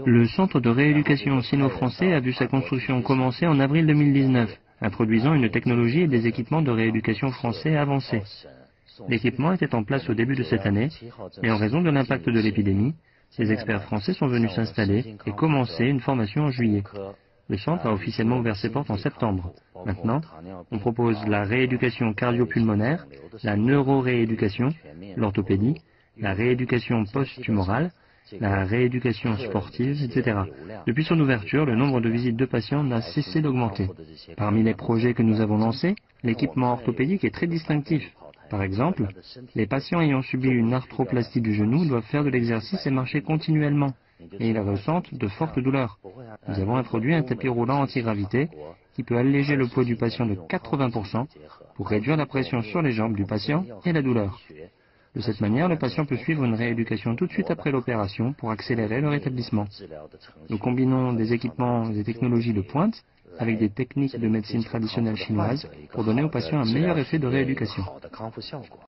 Le centre de rééducation sino-français a vu sa construction commencer en avril 2019, introduisant une technologie et des équipements de rééducation français avancés. L'équipement était en place au début de cette année, et en raison de l'impact de l'épidémie, les experts français sont venus s'installer et commencer une formation en juillet. Le centre a officiellement ouvert ses portes en septembre. Maintenant, on propose la rééducation cardio-pulmonaire, la neurorééducation, l'orthopédie, la rééducation post-tumorale, la rééducation sportive, etc. Depuis son ouverture, le nombre de visites de patients n'a cessé d'augmenter. Parmi les projets que nous avons lancés, l'équipement orthopédique est très distinctif. Par exemple, les patients ayant subi une arthroplastie du genou doivent faire de l'exercice et marcher continuellement, et ils ressentent de fortes douleurs. Nous avons introduit un tapis roulant antigravité qui peut alléger le poids du patient de 80% pour réduire la pression sur les jambes du patient et la douleur. De cette manière, le patient peut suivre une rééducation tout de suite après l'opération pour accélérer le rétablissement. Nous combinons des équipements et des technologies de pointe avec des techniques de médecine traditionnelle chinoise pour donner aux patients un meilleur effet de rééducation.